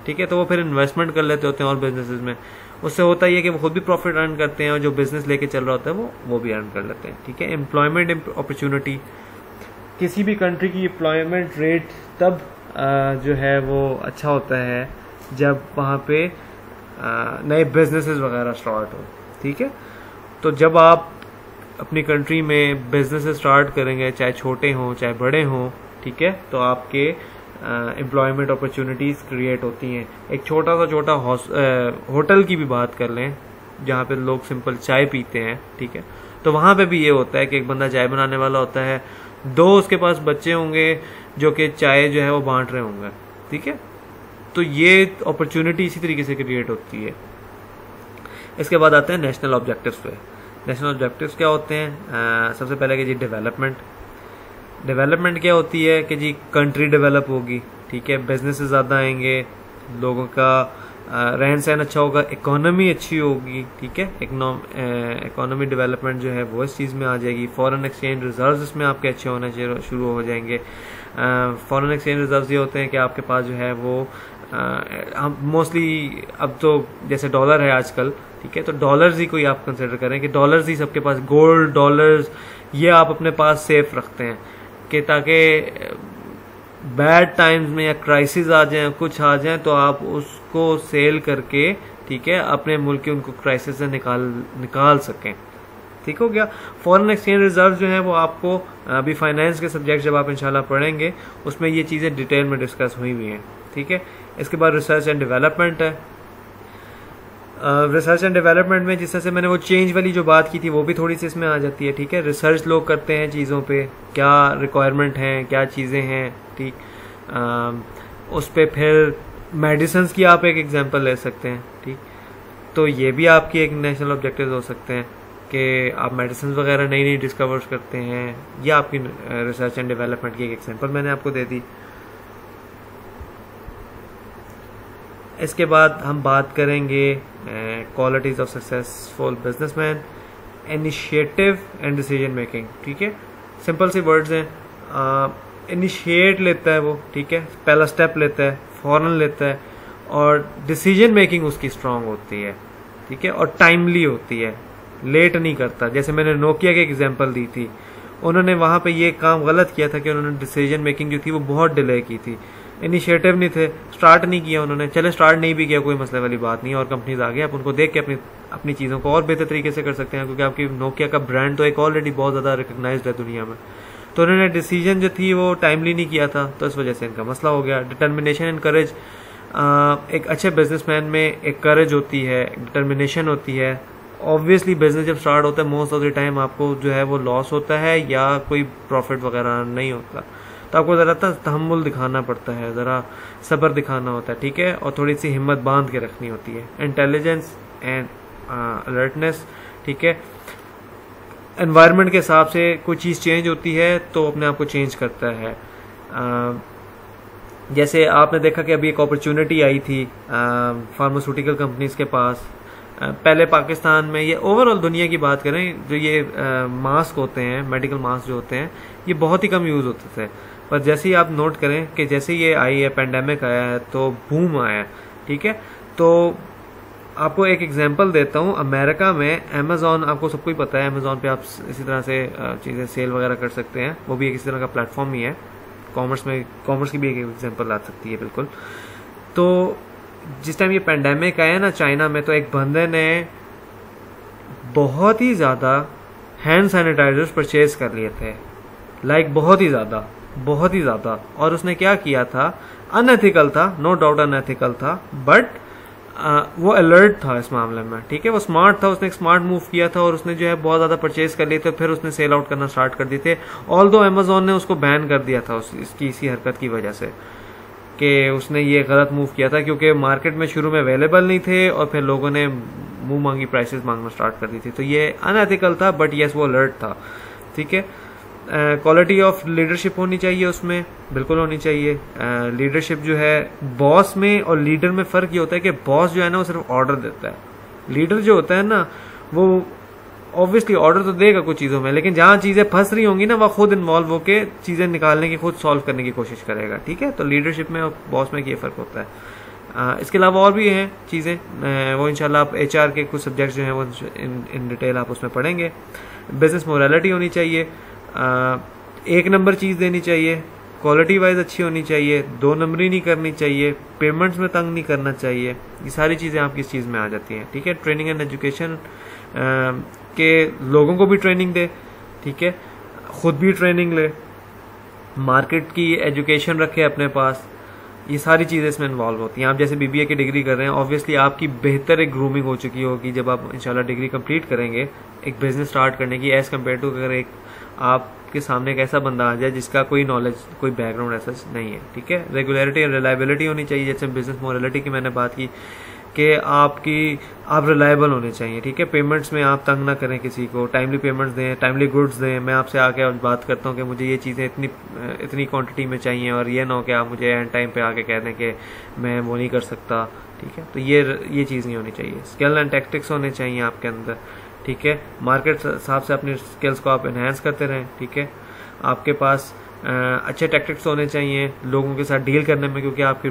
Speaker 1: ठीक है, तो वो फिर इन्वेस्टमेंट कर लेते होते हैं और बिजनेसेस में। उससे होता ही है कि वो खुद भी प्रॉफिट अर्न करते हैं और जो बिजनेस लेके चल रहा होता है वो भी अर्न कर लेते हैं, ठीक है। एम्प्लॉयमेंट अपॉर्चुनिटी, किसी भी कंट्री की एम्प्लॉयमेंट रेट तब जो है वो अच्छा होता है जब वहाँ पे नए बिजनेसेस वगैरह स्टार्ट हो, ठीक है। तो जब आप अपनी कंट्री में बिजनेसेस स्टार्ट करेंगे, चाहे छोटे हों चाहे बड़े हों, ठीक है, तो आपके एम्प्लॉयमेंट अपॉर्चुनिटीज़ क्रिएट होती हैं। एक छोटा होटल की भी बात कर लें जहाँ पे लोग सिंपल चाय पीते हैं, ठीक है, तो वहाँ पे भी ये होता है कि एक बंदा चाय बनाने वाला होता है, 2 उसके पास बच्चे होंगे जो कि चाय जो है वो बांट रहे होंगे, ठीक है। तो ये अपॉर्चुनिटी इसी तरीके से क्रिएट होती है। इसके बाद आते हैं नेशनल ऑब्जेक्टिव्स पे। नेशनल ऑब्जेक्टिव्स क्या होते हैं? सबसे पहले कि जी डेवलपमेंट क्या होती है कि जी कंट्री डेवलप होगी, ठीक है, बिजनेस ज़्यादा आएंगे, लोगों का रहन सहन अच्छा होगा, इकोनॉमी अच्छी होगी, ठीक है, इकोनॉमी डेवलपमेंट जो है वो इस चीज़ में आ जाएगी। फॉरेन एक्सचेंज रिजर्व्स इसमें आपके अच्छे होने शुरू हो जाएंगे। फॉरेन एक्सचेंज रिजर्व्स ये होते हैं कि आपके पास जो है वो हम मोस्टली अब तो जैसे डॉलर है आजकल, ठीक है, तो डॉलर्स ही कोई आप कंसिडर करें कि डॉलर्स ही सबके पास, गोल्ड डॉलर्स ये आप अपने पास सेफ रखते हैं कि ताकि बैड टाइम्स में या क्राइसिस आ जाए, कुछ आ जाए, तो आप उसको सेल करके, ठीक है, अपने मुल्क के उनको क्राइसिस से निकाल सकें, ठीक हो गया। फॉरेन एक्सचेंज रिजर्व जो है वो आपको अभी फाइनेंस के सब्जेक्ट जब आप इंशाल्लाह पढ़ेंगे उसमें ये चीज़ें डिटेल में डिस्कस हुई हुई हैं, ठीक है। इसके बाद रिसर्च एंड डेवलपमेंट है। रिसर्च एंड डेवलपमेंट में जिस तरह से मैंने वो चेंज वाली जो बात की थी वो भी थोड़ी सी इसमें आ जाती है, ठीक है। रिसर्च लोग करते हैं चीज़ों पे, क्या रिक्वायरमेंट हैं, क्या चीज़ें हैं, ठीक, उस पर फिर मेडिसिन की आप एक एग्जांपल ले सकते हैं, ठीक, तो ये भी आपकी एक नेशनल ऑब्जेक्टिव हो सकते हैं कि आप मेडिसिन वगैरह नई नई डिस्कवर करते हैं, ये आपकी रिसर्च एंड डेवलपमेंट की एक एग्जांपल मैंने आपको दे दी। इसके बाद हम बात करेंगे qualities of successful businessman, initiative and decision making, ठीक है। सिंपल सी वर्ड्स हैं, इनिशिएट लेता है वो, ठीक है, पहला स्टेप लेता है, फौरन लेता है, और डिसीजन मेकिंग उसकी स्ट्रांग होती है, ठीक है, और टाइमली होती है, लेट नहीं करता। जैसे मैंने नोकिया की एग्जांपल दी थी, उन्होंने वहां पे ये काम गलत किया था कि उन्होंने डिसीजन मेकिंग जो थी वो बहुत डिले की थी, इनिशिएटिव नहीं थे, स्टार्ट नहीं किया उन्होंने। चले स्टार्ट नहीं भी किया, कोई मसले वाली बात नहीं, और कंपनीज आ गई, आप उनको देख के अपनी चीज़ों को और बेहतर तरीके से कर सकते हैं, क्योंकि आपकी नोकिया का ब्रांड तो एक ऑलरेडी बहुत ज़्यादा रिकग्नाइज्ड है दुनिया में। तो उन्होंने डिसीजन जो थी वो टाइमली नहीं किया था, तो इस वजह से इनका मसला हो गया। डिटर्मिनेशन एंड करेज, एक अच्छे बिजनेसमैन में एक करेज होती है, डिटर्मिनेशन होती है। ऑब्वियसली बिजनेस जब स्टार्ट होता है मोस्ट ऑफ द टाइम आपको जो है वो लॉस होता है या कोई प्रॉफिट वगैरह नहीं होता, तो आपको ज़रा तहम्मुल दिखाना पड़ता है, ज़रा सब्र दिखाना होता है, ठीक है, और थोड़ी सी हिम्मत बांध के रखनी होती है। इंटेलिजेंस एंड अलर्टनेस, ठीक है, एनवायरनमेंट के हिसाब से कोई चीज़ चेंज होती है तो अपने आप को चेंज करता है। जैसे आपने देखा कि अभी एक अपॉर्चुनिटी आई थी फार्मास्यूटिकल कंपनीज के पास, पहले पाकिस्तान में, ये ओवरऑल दुनिया की बात करें, जो ये मास्क होते हैं, मेडिकल मास्क जो होते हैं, ये बहुत ही कम यूज़ होते थे, पर जैसे ही आप नोट करें कि जैसे ये आई है, पेंडेमिक आया है, तो बूम आया, ठीक है। तो आपको एक एग्जांपल देता हूँ, अमेरिका में अमेजोन, आपको सबको ही पता है, अमेजोन पे आप इसी तरह से चीज़ें सेल वगैरह कर सकते हैं, वो भी एक इसी तरह का प्लेटफॉर्म ही है। कॉमर्स की भी एक एग्जांपल आ सकती है बिल्कुल। तो जिस टाइम ये पेंडेमिक आया ना चाइना में, तो एक बंदे ने बहुत ही ज़्यादा हैंड सैनिटाइजर्स परचेज कर लिए थे, लाइक बहुत ही ज़्यादा, और उसने क्या किया था, अनएथिकल था, नो डाउट अनएथिकल था, बट वो अलर्ट था इस मामले में, ठीक है, वो स्मार्ट था, उसने एक स्मार्ट मूव किया था और उसने जो है बहुत ज़्यादा परचेज कर लिए थे, फिर उसने सेल आउट करना स्टार्ट कर दिए थे। ऑल्दो अमेजोन ने उसको बैन कर दिया था इसकी इसी हरकत की वजह से कि उसने ये गलत मूव किया था, क्योंकि मार्केट में शुरू में अवेलेबल नहीं थे और फिर लोगों ने मुंह मांगी प्राइसेस मांगना स्टार्ट कर दी थी। तो ये अनएथिकल था, बट यस वो अलर्ट था, ठीक है। क्वालिटी ऑफ लीडरशिप होनी चाहिए, उसमें बिल्कुल होनी चाहिए। लीडरशिप जो है, बॉस में और लीडर में फ़र्क ये होता है कि बॉस जो है ना वो सिर्फ ऑर्डर देता है, लीडर जो होता है ना वो ऑब्वियसली ऑर्डर तो देगा कुछ चीज़ों में, लेकिन जहाँ चीज़ें फंस रही होंगी ना वह खुद इन्वॉल्व होकर चीज़ें निकालने की, खुद सॉल्व करने की कोशिश करेगा। ठीक है, तो लीडरशिप में और बॉस में ये फ़र्क होता है। इसके अलावा और भी हैं चीज़ें, वो इंशाल्लाह आप HR के कुछ सब्जेक्ट जो हैं वो इन डिटेल आप उसमें पढ़ेंगे। बिजनेस मोरालिटी होनी चाहिए, एक नंबर चीज़ देनी चाहिए, क्वालिटी वाइज अच्छी होनी चाहिए, 2 नंबरी नहीं करनी चाहिए, पेमेंट्स में तंग नहीं करना चाहिए। ये सारी चीज़ें आपकी इस चीज़ में आ जाती हैं। ठीक है, ट्रेनिंग एंड एजुकेशन के लोगों को भी ट्रेनिंग दे, ठीक है, खुद भी ट्रेनिंग ले, मार्केट की एजुकेशन रखे अपने पास, ये सारी चीज़ें इसमें इन्वॉल्व होती हैं। आप जैसे BBA की डिग्री कर रहे हैं, ऑब्वियसली आपकी बेहतर एक ग्रूमिंग हो चुकी होगी जब आप इंशाल्लाह डिग्री कंप्लीट करेंगे एक बिजनेस स्टार्ट करने की, एज कम्पेयर टू अगर एक आपके सामने एक ऐसा बंदा आ जाए जिसका कोई नॉलेज, कोई बैकग्राउंड ऐसा नहीं है। ठीक है, रेगुलरिटी एंड रिलायबिलिटी होनी चाहिए। जैसे बिजनेस मोरालिटी की मैंने बात की कि आप रिलायबल होने चाहिए। ठीक है, पेमेंट्स में आप तंग ना करें किसी को, टाइमली पेमेंट्स दें, टाइमली गुड्स दें। मैं आपसे आके बात करता हूँ कि मुझे ये चीज़ें इतनी क्वांटिटी में चाहिए, और ये ना हो कि आप मुझे एंड टाइम पे आके कह दें कि मैं वो नहीं कर सकता। ठीक है, तो ये चीज़ नहीं होनी चाहिए। स्किल एंड टैक्टिक्स होने चाहिए आपके अंदर। ठीक है, मार्केट हिसाब से अपने स्किल्स को आप एनहांस करते रहें। ठीक है, आपके पास अच्छे टैक्टिक्स होने चाहिए लोगों के साथ डील करने में, क्योंकि आपकी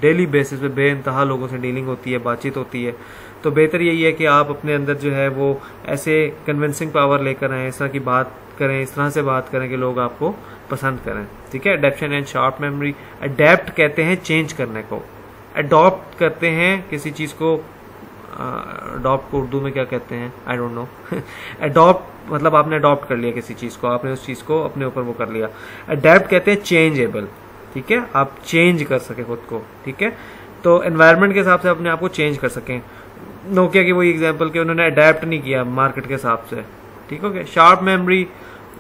Speaker 1: डेली बेसिस पे बेइंतहा लोगों से डीलिंग होती है, बातचीत होती है। तो बेहतर यही है कि आप अपने अंदर जो है वो ऐसे कन्विंसिंग पावर लेकर आएँ, इस तरह की बात करें, इस तरह से बात करें कि लोग आपको पसंद करें। ठीक है, adaptation and sharp memory. Adapt कहते हैं चेंज करने को, अडॉप्ट करते हैं किसी चीज़ को, अडॉप्ट को उर्दू में क्या कहते हैं आई डोंट नो। अडॉप्ट मतलब आपने अडॉप्ट कर लिया किसी चीज़ को, आपने उस चीज़ को अपने ऊपर वो कर लिया। अडेप्ट कहते हैं चेंजेबल। ठीक है, आप चेंज कर सके खुद को। ठीक है, तो एनवायरनमेंट के हिसाब से अपने आप को चेंज कर सकें। नोकिया की वही एग्जांपल कि उन्होंने अडेप्ट नहीं किया मार्केट के हिसाब से। ठीक है, शार्प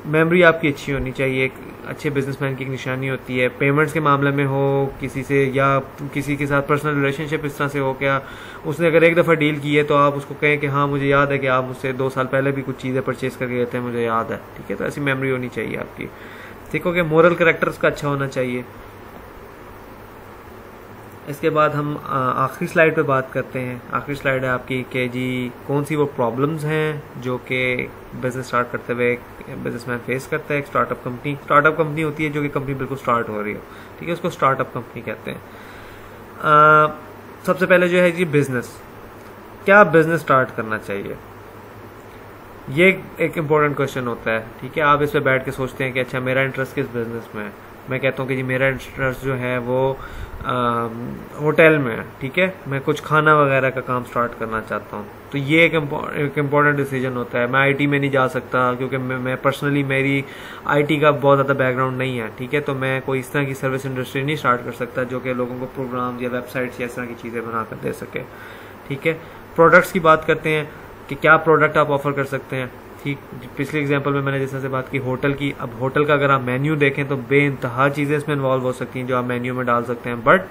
Speaker 1: मेमोरी आपकी अच्छी होनी चाहिए, एक अच्छे बिजनेसमैन की एक निशानी होती है। पेमेंट्स के मामले में हो किसी से, या किसी के साथ पर्सनल रिलेशनशिप इस तरह से हो, क्या उसने अगर एक दफ़ा डील की है तो आप उसको कहें कि हाँ मुझे याद है कि आप मुझसे 2 साल पहले भी कुछ चीज़ें परचेज करके गए थे, मुझे याद है। ठीक है, तो ऐसी मेमोरी होनी चाहिए आपकी। ठीक हो गया, मोरल कैरेक्टर उसका अच्छा होना चाहिए। इसके बाद हम आखिरी स्लाइड पे बात करते हैं। आखिरी स्लाइड है आपकी कि जी कौन सी वो प्रॉब्लम्स हैं जो कि बिजनेस स्टार्ट करते हुए बिजनेसमैन फेस करता है। एक स्टार्टअप कंपनी होती है जो कि कंपनी बिल्कुल स्टार्ट हो रही हो। ठीक है, उसको स्टार्टअप कंपनी कहते हैं। सबसे पहले जो है जी बिजनेस, क्या बिजनेस स्टार्ट करना चाहिए, ये एक इम्पोर्टेंट क्वेश्चन होता है। ठीक है, आप इस पे बैठ के सोचते हैं कि अच्छा मेरा इंटरेस्ट किस बिजनेस में है। मैं कहता हूँ कि जी मेरा इंटरेस्ट जो है वो होटल में है। ठीक है, मैं कुछ खाना वगैरह का काम स्टार्ट करना चाहता हूँ। तो ये एक इम्पॉर्टेंट डिसीजन होता है। मैं IT में नहीं जा सकता क्योंकि मैं पर्सनली मेरी IT का बहुत ज़्यादा बैकग्राउंड नहीं है। ठीक है, तो मैं कोई इस तरह की सर्विस इंडस्ट्री नहीं स्टार्ट कर सकता जो कि लोगों को प्रोग्राम या वेबसाइट्स या इस तरह की चीज़ें बना कर दे सके। ठीक है, प्रोडक्ट्स की बात करते हैं कि क्या प्रोडक्ट आप ऑफर कर सकते हैं। ठीक, पिछले एग्जांपल में मैंने जिस तरह से बात की होटल की, अब होटल का अगर आप मेन्यू देखें तो बेइंतहा चीज़ें इसमें इन्वॉल्व हो सकती हैं जो आप मेन्यू में डाल सकते हैं। बट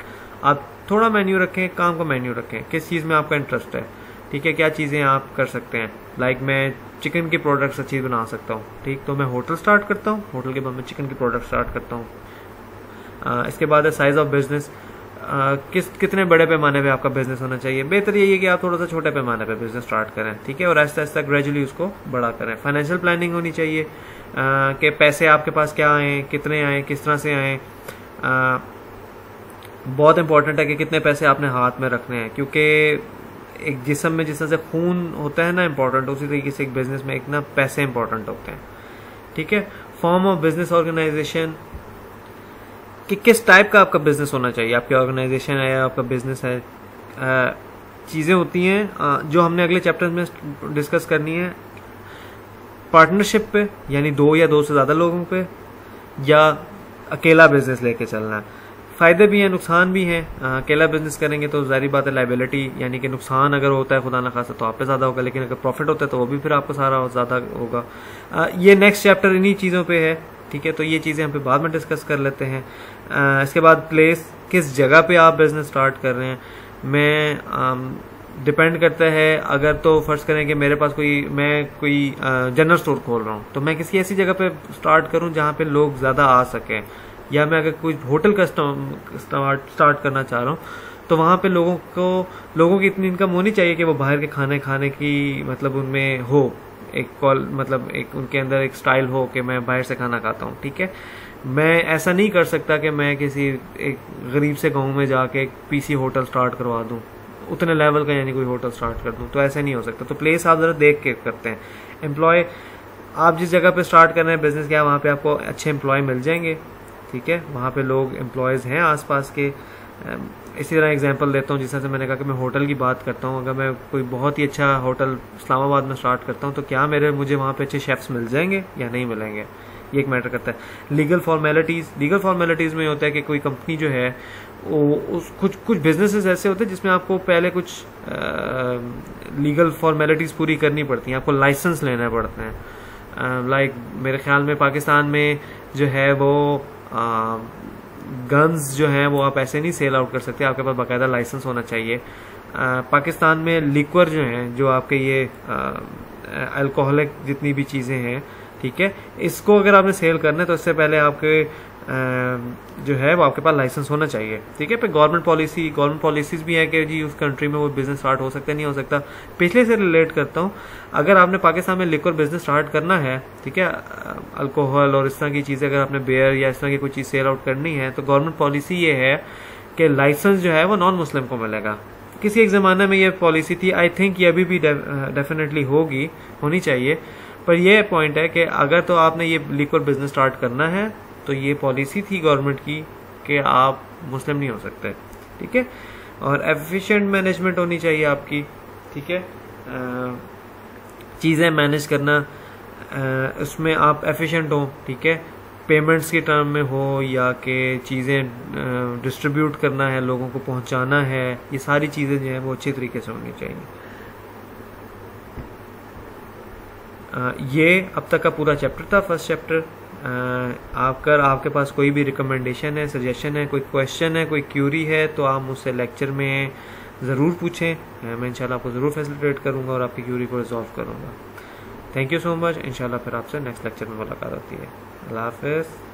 Speaker 1: आप थोड़ा मेन्यू रखें, काम का मेन्यू रखें, किस चीज़ में आपका इंटरेस्ट है। ठीक है, क्या चीज़ें आप कर सकते हैं। लाइक मैं चिकन के प्रोडक्ट्स अच्छी बना सकता हूँ। ठीक, तो मैं होटल स्टार्ट करता हूँ, होटल के बाद मैं चिकन के प्रोडक्ट स्टार्ट करता हूँ। इसके बाद है साइज ऑफ बिजनेस, कितने बड़े पैमाने पे आपका बिजनेस होना चाहिए। बेहतर यही है कि आप थोड़ा सा छोटे पैमाने पे बिजनेस स्टार्ट करें। ठीक है, और आहिस्ता आहिस्ता ग्रेजुअली उसको बड़ा करें। फाइनेंशियल प्लानिंग होनी चाहिए कि पैसे आपके पास क्या आए, कितने आए, किस तरह से आए। बहुत इंपॉर्टेंट है कि कितने पैसे आपने हाथ में रखने हैं, क्योंकि एक जिस्म में जिस तरह से खून होता है ना इम्पोर्टेंट, उसी तरीके से एक बिजनेस में एक ना पैसे इंपॉर्टेंट होते हैं। ठीक है, फॉर्म ऑफ बिजनेस ऑर्गेनाइजेशन, कि किस टाइप का आपका बिजनेस होना चाहिए, आपकी ऑर्गेनाइजेशन है या आपका बिजनेस है। चीज़ें होती हैं जो हमने अगले चैप्टर में डिस्कस करनी है। पार्टनरशिप पे, यानी 2 या 2 से ज़्यादा लोगों पे, या अकेला बिजनेस लेके चलना है। फ़ायदे भी हैं, नुकसान भी हैं। अकेला बिजनेस करेंगे तो ज़ाहिर बात है लाइबिलिटी, यानी कि नुकसान अगर होता है खुदा न खासा तो आप पे ज़्यादा होगा, लेकिन अगर प्रॉफिट होता है तो वो भी फिर आपको सारा ज़्यादा होगा। ये नेक्स्ट चैप्टर इन्हीं चीज़ों पे है। ठीक है, तो ये चीज़ें हम पे बाद में डिस्कस कर लेते हैं। इसके बाद प्लेस, किस जगह पे आप बिजनेस स्टार्ट कर रहे हैं। मैं डिपेंड करता है। अगर तो फर्ज करें कि मेरे पास मैं कोई जनरल स्टोर खोल रहा हूँ, तो मैं किसी ऐसी जगह पे स्टार्ट करूँ जहाँ पे लोग ज़्यादा आ सकें, या मैं अगर कोई होटल का स्टार्ट करना चाह रहा हूँ, तो वहाँ पे लोगों की इतनी इनकम होनी चाहिए कि वो बाहर के खाने की मतलब उनमें हो एक उनके अंदर एक स्टाइल हो कि मैं बाहर से खाना खाता हूँ। ठीक है, मैं ऐसा नहीं कर सकता कि मैं किसी एक गरीब से गांव में जाके एक पीसी होटल स्टार्ट करवा दूँ, उतने लेवल का यानी कोई होटल स्टार्ट कर दूँ, तो ऐसा नहीं हो सकता। तो प्लेस आप ज़रा देख के करते हैं। एम्प्लॉय, आप जिस जगह पे स्टार्ट कर रहे हैं बिजनेस क्या, वहाँ पे आपको अच्छे एम्प्लॉय मिल जाएंगे। ठीक है, वहाँ पे लोग एम्प्लॉयज़ हैं आसपास के। इसी तरह एग्जांपल देता हूँ, जिस तरह से मैंने कहा कि मैं होटल की बात करता हूँ, अगर मैं कोई बहुत ही अच्छा होटल इस्लामाबाद में स्टार्ट करता हूँ, तो क्या मुझे वहाँ पे अच्छे शेफ्स मिल जाएंगे या नहीं मिलेंगे, ये एक मैटर करता है। लीगल फॉर्मेलिटीज़ में होता है कि कोई कंपनी जो है कुछ बिजनेसेस ऐसे होते हैं जिसमें आपको पहले कुछ लीगल फॉर्मेलिटीज़ पूरी करनी पड़ती हैं, आपको लाइसेंस लेना पड़ते हैं। लाइक मेरे ख्याल में पाकिस्तान में जो है वो गन्स जो हैं वो आप ऐसे नहीं सेल आउट कर सकते, आपके पास बाकायदा लाइसेंस होना चाहिए। पाकिस्तान में लिक्वर जो हैं, जो आपके ये अल्कोहलिक जितनी भी चीज़ें हैं, ठीक है, इसको अगर आपने सेल करना है तो इससे पहले आपके जो है वो आपके पास लाइसेंस होना चाहिए। ठीक है, पे गवर्नमेंट पॉलिसीज भी है कि जी उस कंट्री में वो बिजनेस स्टार्ट हो सकता है, नहीं हो सकता। पिछले से रिलेट करता हूँ, अगर आपने पाकिस्तान में लिक्वर बिजनेस स्टार्ट करना है, ठीक है, अल्कोहल और इस तरह की चीज़ें, अगर आपने बेयर या इस तरह की कोई चीज़ सेल आउट करनी है, तो गवर्नमेंट पॉलिसी ये है कि लाइसेंस जो है वो नॉन मुस्लिम को मिलेगा। किसी एक ज़माने में ये पॉलिसी थी, आई थिंक ये अभी भी डेफिनेटली होनी चाहिए। पर यह पॉइंट है कि अगर तो आपने ये लिक्वर बिजनेस स्टार्ट करना है, तो ये पॉलिसी थी गवर्नमेंट की कि आप मुस्लिम नहीं हो सकते। ठीक है, और एफिशिएंट मैनेजमेंट होनी चाहिए आपकी। ठीक है, चीज़ें मैनेज करना, उसमें आप एफिशिएंट हो। ठीक है, पेमेंट्स के टर्म में हो या कि चीज़ें डिस्ट्रीब्यूट करना है, लोगों को पहुंचाना है, ये सारी चीज़ें जो हैं वो अच्छी तरीके से होनी चाहिए। ये अब तक का पूरा चैप्टर था, फर्स्ट चैप्टर। आपके पास कोई भी रिकमेंडेशन है, सजेशन है, कोई क्वेश्चन है, कोई क्यूरी है, तो आप मुझसे लेक्चर में ज़रूर पूछें। मैं इंशाल्लाह आपको ज़रूर फैसिलिटेट करूँगा और आपकी क्यूरी को रिजॉल्व करूँगा। Thank you so much. इंशाल्लाह फिर आपसे नेक्स्ट लेक्चर में मुलाकात होती है। अल्लाह हाफ़िज़।